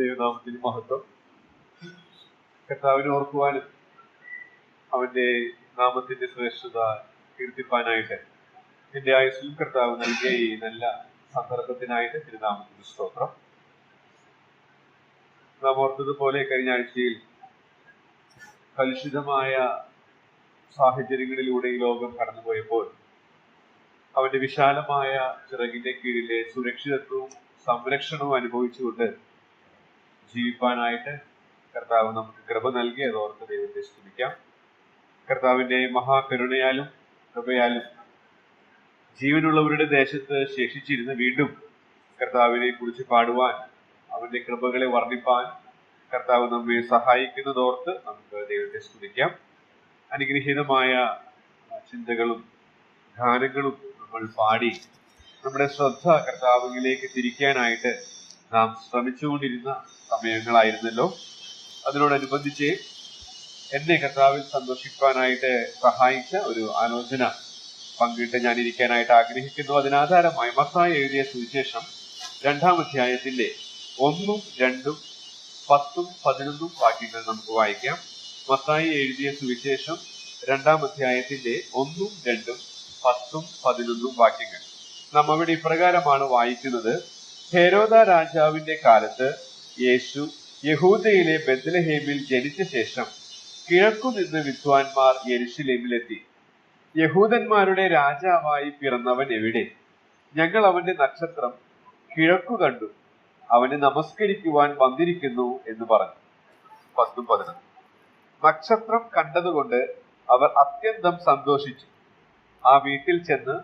ദൈവനാമത്തിന് മഹത്വം. കർത്താവിനെ ഓർക്കുവാനും അവന്റെ നാമത്തിന്റെ ശ്രേഷ്ഠത കീർത്തിപ്പാനായിട്ട് എന്റെ ആയുസ്സിലും കർത്താവ് നൽകിയ ഈ നല്ല സന്ദർഭത്തിനായിട്ട് തിരുനാമത്തിന് സ്തോത്രം. നാം ഓർത്തതുപോലെ കഴിഞ്ഞ ആഴ്ചയിൽ കലുഷിതമായ സാഹചര്യങ്ങളിലൂടെ ഈ ലോകം കടന്നുപോയപ്പോൾ അവന്റെ വിശാലമായ ചിറകിന്റെ കീഴിലെ സുരക്ഷിതത്വവും സംരക്ഷണവും അനുഭവിച്ചുകൊണ്ട് ജീവിപ്പാനായിട്ട് കർത്താവ് നമുക്ക് കൃപ നൽകി. അതോർത്ത് ദൈവത്തെ സ്തുതിക്കാം. കർത്താവിന്റെ മഹാകരുണയാലും കൃപയാലും ജീവനുള്ളവരുടെ ദേശത്ത് ശേഷിച്ചിരുന്ന് വീണ്ടും കർത്താവിനെ കുറിച്ച് പാടുവാൻ, അവന്റെ കൃപകളെ വർണ്ണിപ്പാൻ കർത്താവ് നമ്മെ സഹായിക്കുന്നതോർത്ത് നമുക്ക് ദൈവത്തെ സ്തുതിക്കാം. അനുഗ്രഹീതമായ ചിന്തകളും ഗാനങ്ങളും നമ്മൾ പാടി നമ്മുടെ ശ്രദ്ധ കർത്താവിലേക്ക് തിരിക്കാനായിട്ട് നാം ശ്രമിച്ചുകൊണ്ടിരുന്ന സമയങ്ങളായിരുന്നല്ലോ. അതിനോടനുബന്ധിച്ച് എന്നെ കർത്താവിൽ സന്തോഷിക്കാനായിട്ട് സഹായിച്ച ഒരു ആലോചന പങ്കിട്ട് ഞാൻ ഇരിക്കാനായിട്ട് ആഗ്രഹിക്കുന്നു. അതിനാധാരമായി മത്തായി എഴുതിയ സുവിശേഷം 2-ാം അധ്യായത്തിന്റെ 1, 2, 10, 11 വാക്യങ്ങൾ നമുക്ക് വായിക്കാം. മത്തായി എഴുതിയ സുവിശേഷം 2-ാം അധ്യായത്തിന്റെ 1, 2, 10, 11 വാക്യങ്ങൾ. നാം അവിടെ ഇപ്രകാരമാണ് വായിക്കുന്നത്. ഹെരോദ രാജാവിന്റെ കാലത്ത് യേശു യഹൂദയിലെ ബെത്ലഹേമിൽ ജനിച്ച ശേഷം കിഴക്കുനിന്ന് വിദ്വാൻമാർ യെരുശലേമിലെത്തി. യഹൂദന്മാരുടെ രാജാവായി പിറന്നവൻ എവിടെ? ഞങ്ങൾ അവന്റെ നക്ഷത്രം കിഴക്കു കണ്ടു, അവനെ നമസ്കരിക്കുവാൻ വന്നിരിക്കുന്നു എന്ന് പറഞ്ഞു. 10, 11. നക്ഷത്രം കണ്ടതുകൊണ്ട് അവർ അത്യന്തം സന്തോഷിച്ചു. ആ വീട്ടിൽ ചെന്ന്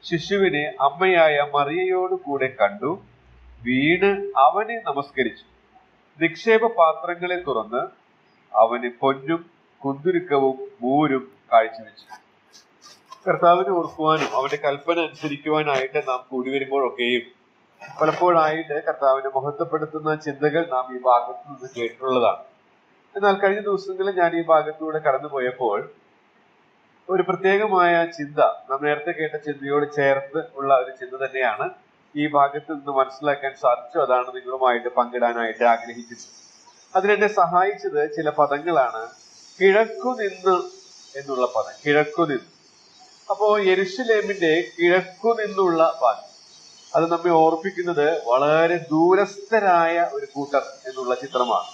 ശിശുവിനെ അമ്മയായ മറിയയോട് കൂടെ കണ്ടു, വീണ് അവനെ നമസ്കരിച്ചു. നിക്ഷേപ പാത്രങ്ങളെ തുറന്ന് അവന് പൊന്നും കുന്തുരുക്കവും മൂരും കാഴ്ചവെച്ചു. കർത്താവിനെ ഓർക്കുവാനും അവന്റെ കൽപ്പന അനുസരിക്കുവാനായിട്ട് നാം കൂടി വരുമ്പോഴൊക്കെയും പലപ്പോഴായിട്ട് കർത്താവിനെ മഹത്വപ്പെടുത്തുന്ന ചിന്തകൾ നാം ഈ ഭാഗത്ത് നിന്ന് കേട്ടിട്ടുള്ളതാണ്. എന്നാൽ കഴിഞ്ഞ ദിവസങ്ങളിൽ ഞാൻ ഈ ഭാഗത്തൂടെ കടന്നുപോയപ്പോൾ ഒരു പ്രത്യേകമായ ചിന്ത, നാം നേരത്തെ കേട്ട ചിന്തയോട് ചേർത്ത് ഉള്ള ഒരു ചിന്ത തന്നെയാണ് ഈ ഭാഗത്ത് നിന്ന് മനസ്സിലാക്കാൻ സാധിച്ചു. അതാണ് നിങ്ങളുമായിട്ട് പങ്കിടാനായിട്ട് ആഗ്രഹിച്ചത്. അതിനെന്നെ സഹായിച്ചത് ചില പദങ്ങളാണ്. കിഴക്കുനിന്ന് എന്നുള്ള പദം, കിഴക്കുനിന്ന്. അപ്പോ യെരുശലേമിന്റെ കിഴക്കുനിന്നുള്ള പദം, അത് നമ്മെ ഓർപ്പിക്കുന്നത് വളരെ ദൂരസ്ഥരായ ഒരു കൂട്ടർ എന്നുള്ള ചിത്രമാണ്.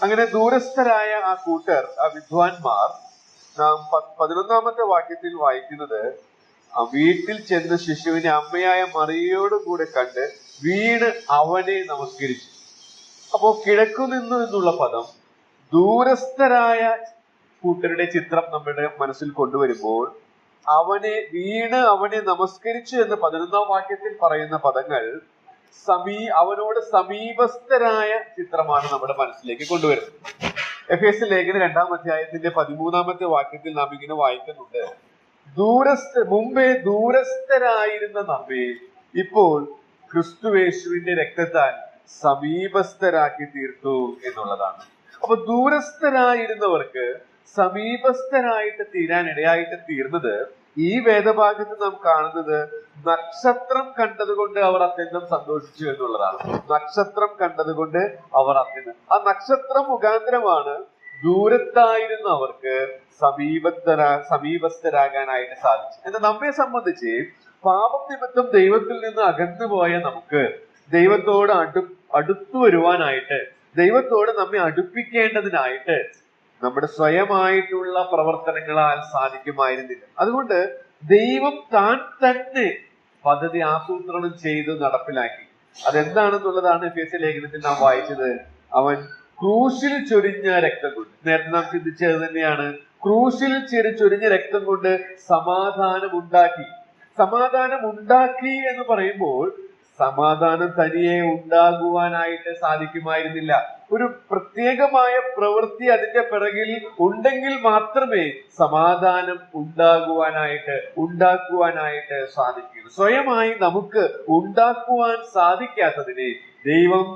അങ്ങനെ ദൂരസ്ഥരായ ആ കൂട്ടർ, ആ വിദ്വാൻമാർ, നാം 11-ാമത്തെ വാക്യത്തിൽ വായിക്കുന്നത്, ആ വീട്ടിൽ ചെന്ന് ശിശുവിനെ അമ്മയായ മറിയയോട് കൂടെ കണ്ട് വീണ് അവനെ നമസ്കരിച്ചു. അപ്പോ കിഴക്കുനിന്നു എന്നുള്ള പദം ദൂരസ്ഥരായ കൂട്ടരുടെ ചിത്രം നമ്മുടെ മനസ്സിൽ കൊണ്ടുവരുമ്പോൾ അവനെ നമസ്കരിച്ചു എന്ന് 11-ാം വാക്യത്തിൽ പറയുന്ന പദങ്ങൾ അവനോട് സമീപസ്ഥരായ ചിത്രമാണ് നമ്മുടെ മനസ്സിലേക്ക് കൊണ്ടുവരുന്നത്. എഫേസ്യ ലേഖനം 2-ാം അധ്യായത്തിന്റെ 13-ാമത്തെ വാക്യത്തിൽ നാം ഇങ്ങനെ വായിക്കുന്നുണ്ട്. മുമ്പേ ദൂരസ്ഥരായിരുന്ന നമ്മെ ഇപ്പോൾ ക്രിസ്തുയേശുവിന്റെ രക്തത്താൽ സമീപസ്ഥരാക്കി തീർത്തു എന്നുള്ളതാണ്. അപ്പൊ ദൂരസ്ഥരായിരുന്നവർക്ക് സമീപസ്ഥരായിട്ട് തീരാൻ ഇടയായിട്ട് തീർന്നത് ഈ വേദഭാഗത്ത് നാം കാണുന്നത് നക്ഷത്രം കണ്ടതുകൊണ്ട് അവർ അത്യന്തം സന്തോഷിച്ചു എന്നുള്ളതാണ്. നക്ഷത്രം കണ്ടതുകൊണ്ട് അവർ ആ നക്ഷത്രം മുഖാന്തരമാണ് ദൂരത്തായിരുന്ന അവർക്ക് സമീപസ്ഥരാകാനായിട്ട് സാധിച്ചു. എന്നാൽ നമ്മെ സംബന്ധിച്ച് പാപം നിമിത്തം ദൈവത്തിൽ നിന്ന് അകന്നുപോയ നമുക്ക് ദൈവത്തോട് അടുത്തു വരുവാനായിട്ട്, ദൈവത്തോട് നമ്മെ അടുപ്പിക്കേണ്ടതിനായിട്ട് നമ്മുടെ സ്വയമായിട്ടുള്ള പ്രവർത്തനങ്ങളാൽ സാധിക്കുമായിരുന്നില്ല. അതുകൊണ്ട് ദൈവം താൻ തന്നെ പദ്ധതി ആസൂത്രണം ചെയ്ത് നടപ്പിലാക്കി. അതെന്താണെന്നുള്ളതാണ് എഫേസ്യ ലേഖനത്തിൽ നാം വായിച്ചത്. അവൻ ക്രൂശിൽ ചൊരിഞ്ഞ രക്തം കൊണ്ട്, നേരത്തെ നാം ചിന്തിച്ചത് തന്നെയാണ്, ക്രൂശിൽ ചൊരിഞ്ഞ രക്തം കൊണ്ട് സമാധാനം ഉണ്ടാക്കി എന്ന് പറയുമ്പോൾ സമാധാനം തനിയെ ഉണ്ടാകുവാനായിട്ട് സാധിക്കുമായിരുന്നില്ല. ഒരു പ്രത്യേകമായ പ്രവൃത്തി അതിന്റെ പിറകിൽ ഉണ്ടെങ്കിൽ മാത്രമേ സമാധാനം ഉണ്ടാക്കുവാനായിട്ട് സാധിക്കൂ. സ്വയമായി നമുക്ക് ഉണ്ടാക്കുവാൻ സാധിക്കാത്തതിനെ ദൈവം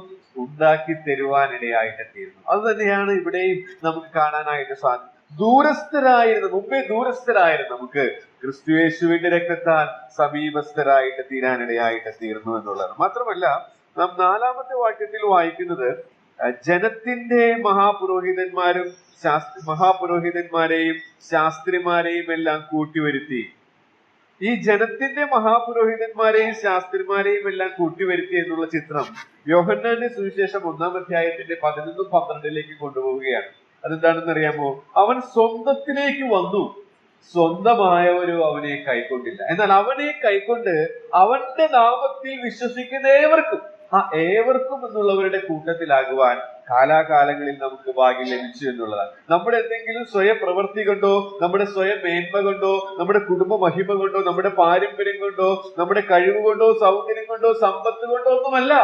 ഉണ്ടാക്കി തരുവാനിടയായിട്ട് തീരുന്നു. അത് തന്നെയാണ് ഇവിടെയും നമുക്ക് കാണാനായിട്ട് സാധിക്കും. മുമ്പേ ദൂരസ്ഥരായിരുന്നു നമുക്ക് ക്രിസ്തുയേശുവിന്റെ രക്തത്താൽ സമീപസ്ഥരായിട്ട് തീരാനിടയായിട്ട് തീർന്നു എന്നുള്ളതാണ്. മാത്രമല്ല നാം 4-ാമത്തെ വാക്യത്തിൽ വായിക്കുന്നത് ജനത്തിന്റെ മഹാപുരോഹിതന്മാരെയും ശാസ്ത്രിമാരെയും എല്ലാം കൂട്ടിവരുത്തി. ഈ ജനത്തിന്റെ മഹാപുരോഹിതന്മാരെയും ശാസ്ത്രിമാരെയും എല്ലാം കൂട്ടിവരുത്തി എന്നുള്ള ചിത്രം യോഹന്നാന്റെ സുവിശേഷം 1-ാം അധ്യായത്തിന്റെ 11-12 കൊണ്ടുപോവുകയാണ്. അതെന്താണെന്ന് അറിയാമോ? അവൻ സ്വന്തത്തിലേക്ക് വന്നു, സ്വന്തമായവരും അവനെ കൈക്കൊണ്ടില്ല. എന്നാൽ അവനെ കൈക്കൊണ്ട് അവന്റെ നാമത്തിൽ വിശ്വസിക്കുന്ന ഏവർക്കും എന്നുള്ളവരുടെ കൂട്ടത്തിലാകുവാൻ കാലാകാലങ്ങളിൽ നമുക്ക് ഭാഗ്യം ലഭിച്ചു എന്നുള്ളതാണ്. നമ്മുടെ എന്തെങ്കിലും സ്വയം പ്രവൃത്തി കൊണ്ടോ, നമ്മുടെ സ്വയം മേന്മ കൊണ്ടോ, നമ്മുടെ കുടുംബ മഹിമ കൊണ്ടോ, നമ്മുടെ പാരമ്പര്യം കൊണ്ടോ, നമ്മുടെ കഴിവ് കൊണ്ടോ, സൗന്ദര്യം കൊണ്ടോ, സമ്പത്ത് കൊണ്ടോ ഒന്നുമല്ല.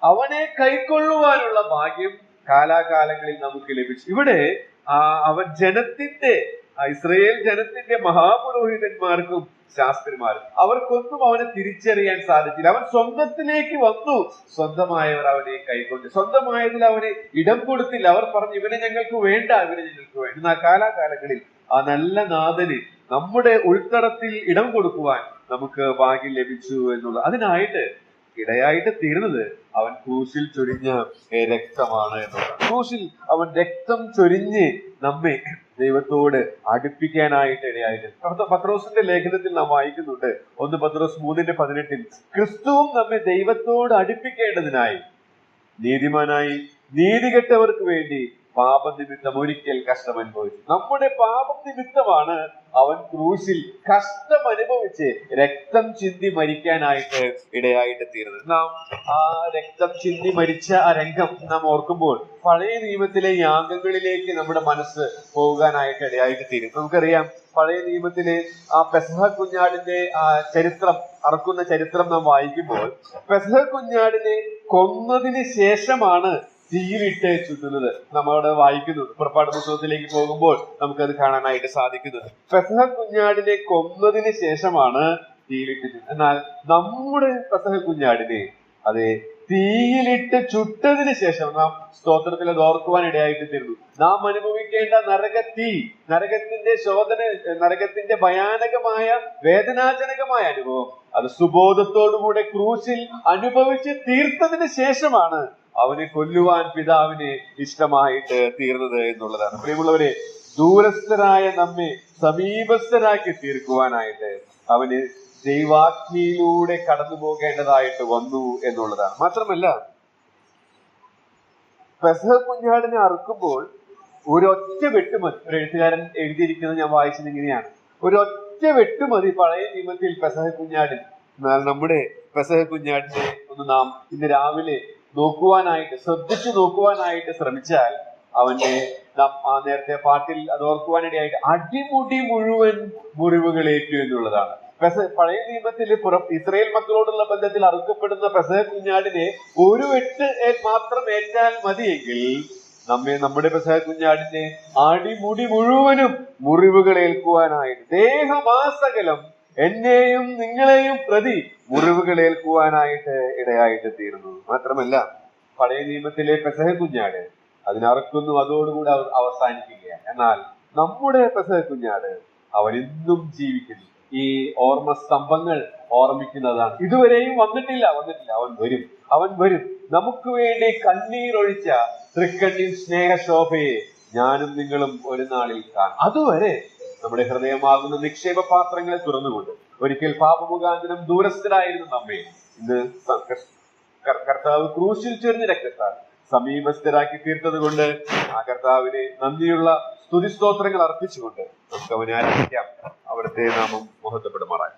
അവനെ കൈക്കൊള്ളുവാനുള്ള ഭാഗ്യം കാലാകാലങ്ങളിൽ നമുക്ക് ലഭിച്ചു. ഇവിടെ അവൻ ഇസ്രായേൽ ജനത്തിന്റെ മഹാപുരോഹിതന്മാർക്കും ശാസ്ത്രിമാരും അവർക്കൊന്നും അവനെ തിരിച്ചറിയാൻ സാധിച്ചില്ല. അവൻ സ്വന്തത്തിലേക്ക് വന്നു, സ്വന്തമായവർ അവനെ കൈക്കൊണ്ട്. സ്വന്തമായതിൽ അവനെ ഇടം കൊടുത്തില്ല. അവർ പറഞ്ഞു, ഇവനെ ഞങ്ങൾക്ക് വേണ്ട. എന്നാൽ കാലാകാലങ്ങളിൽ ആ നല്ല നാഥന് നമ്മുടെ ഉൾത്തടത്തിൽ ഇടം കൊടുക്കുവാൻ നമുക്ക് ഭാഗ്യം ലഭിച്ചു എന്നുള്ളത്. അതിനായിട്ട് ഇടയായിട്ട് തീർന്നത് അവൻ ക്രൂശിൽ ചൊരിഞ്ഞ രക്തമാണ് എന്നുള്ളത്. ക്രൂശിൽ അവൻ രക്തം ചൊരിഞ്ഞ് നമ്മെ ദൈവത്തോട് അടുപ്പിക്കാനായിട്ട് ഇടയായിട്ട്. പത്രോസിന്റെ ലേഖനത്തിൽ നാം വായിക്കുന്നുണ്ട്, 1 പത്രോസ് 3:18, ക്രിസ്തുവും നമ്മെ ദൈവത്തോട് അടുപ്പിക്കേണ്ടതിനായി നീതിമാനായി നീതികെട്ടവർക്ക് വേണ്ടി പാപനിമിത്തം ഒരിക്കൽ കഷ്ടം അനുഭവിച്ചു. നമ്മുടെ പാപം നിമിത്തമാണ് അവൻ ക്രൂശിൽ കഷ്ടം അനുഭവിച്ച് രക്തം ചിന്തി മരിക്കാനായിട്ട് ഇടയായിട്ട് തീർന്നത്. നാം ആ രക്തം ചിന്തി മരിച്ച ആ രംഗം നാം ഓർക്കുമ്പോൾ പഴയ നിയമത്തിലെ യാഗങ്ങളിലേക്ക് നമ്മുടെ മനസ്സ് പോകാനായിട്ട് ഇടയായിട്ട് തീരും. നമുക്കറിയാം, പഴയ നിയമത്തിലെ ആ പെസഹ കുഞ്ഞാടിന്റെ ആ ചരിത്രം, അറക്കുന്ന ചരിത്രം നാം വായിക്കുമ്പോൾ പെസഹ കുഞ്ഞാടിനെ കൊന്നതിന് ശേഷമാണ് തീയിലിട്ട് ചുറ്റുന്നത് നമ്മളവിടെ വായിക്കുന്നത്. പുറപ്പാട് പുസ്തകത്തിലേക്ക് പോകുമ്പോൾ നമുക്കത് കാണാനായിട്ട് സാധിക്കുന്നത്. പെസഹ കുഞ്ഞാടിനെ കൊന്നതിന് ശേഷമാണ് തീയിലിട്ട് ചുറ്റുന്നത്. എന്നാൽ നമ്മുടെ പെസഹ കുഞ്ഞാടിനെ തീയിലിട്ട് ചുട്ടതിന് ശേഷം നാം സ്തോത്രത്തിൽ അത് ഓർക്കുവാൻ ഇടയായിട്ട് തീർന്നു. നാം അനുഭവിക്കേണ്ട നരകത്തിന്റെ ഭയാനകമായ വേദനാജനകമായ അനുഭവം അത് സുബോധത്തോടുകൂടെ ക്രൂശിൽ അനുഭവിച്ച് തീർത്തതിന് ശേഷമാണ് അവനെ കൊല്ലുവാൻ പിതാവിന് ഇഷ്ടമായിട്ട് തീർന്നത് എന്നുള്ളതാണ്. പ്രിയമുള്ളവരെ, ദൂരസ്ഥരായ നമ്മെ സമീപസ്ഥരാക്കി തീർക്കുവാനായിട്ട് അവന് ദൈവാഗ്നിയിലൂടെ കടന്നു പോകേണ്ടതായിട്ട് വന്നു എന്നുള്ളതാണ്. മാത്രമല്ല, പെസഹ കുഞ്ഞാടിനെ അറുക്കുമ്പോൾ ഒരൊറ്റ വെട്ടുമതി. ഒരു എഴുത്തുകാരൻ എഴുതിയിരിക്കുന്നത് ഞാൻ വായിച്ചത് ഇങ്ങനെയാണ്: ഒരൊറ്റ വെട്ടുമതി പഴയ നിയമത്തിൽ പെസഹ കുഞ്ഞാടിന്. എന്നാൽ നമ്മുടെ പെസഹ കുഞ്ഞാടിനെ ഒന്ന് നാം ഇന്ന് രാവിലെ ശ്രദ്ധിച്ചു നോക്കുവാനായിട്ട് ശ്രമിച്ചാൽ അവന്റെ നേരത്തെ പാട്ടിൽ അത് ഓർക്കുവാനിടയായിട്ട് അടിമുടി മുഴുവൻ മുറിവുകളേറ്റു എന്നുള്ളതാണ്. പഴയ നിയമത്തിൽ ഇസ്രായേൽ മക്കളോടുള്ള ബന്ധത്തിൽ അറുക്കപ്പെടുന്ന പെസഹ കുഞ്ഞാടിനെ ഒരു വെട്ട് മാത്രം ഏറ്റാൽ മതിയെങ്കിൽ നമ്മുടെ പെസഹ കുഞ്ഞാടിന്റെ അടിമുടി മുഴുവനും മുറിവുകൾ ഏൽക്കുവാനായിട്ട് ദേഹമാസകലം എന്നെയും നിങ്ങളെയും പ്രതി മുറിവുകൾ ഏൽക്കുവാനായിട്ട് ഇടയായിട്ട് തീരുന്നു. മാത്രമല്ല, പഴയ നിയമത്തിലെ പെസഹ കുഞ്ഞാട് അതിനറക്കുന്നു, അതോടുകൂടി അവസാനിക്കുകയാണ്. എന്നാൽ നമ്മുടെ പെസഹ കുഞ്ഞാട് അവൻ ഇന്നും ജീവിക്കുന്നു. ഈ ഓർമ്മ സ്തംഭങ്ങൾ ഓർമ്മിക്കുന്നതാണ്. ഇതുവരെയും വന്നിട്ടില്ല. അവൻ വരും. നമുക്ക് വേണ്ടി കണ്ണീരൊഴിച്ച തൃക്കണ്ണിൻ സ്നേഹശോഭയെ ഞാനും നിങ്ങളും ഒരു നാളിൽ കാണും. അതുവരെ നമ്മുടെ ഹൃദയമാകുന്ന നിക്ഷേപ പാത്രങ്ങളെ തുറന്നുകൊണ്ട് ഒരിക്കൽ പാപമുഖാന്തരം ദൂരസ്ഥരായിരുന്നു നമ്മെ ഇന്ന് കർത്താവ് ക്രൂശിൽ ചൊരിഞ്ഞ രക്തത്താൽ സമീപസ്ഥരാക്കി തീർത്തത് കൊണ്ട് ആ കർത്താവിനെ നന്ദിയുള്ള സ്തുതിസ്തോത്രങ്ങൾ അർപ്പിച്ചുകൊണ്ട് നമുക്ക് അവനെ ആരാധിക്കാം. അവിടുത്തെ നാമം മഹത്വപ്പെടുമാറായി.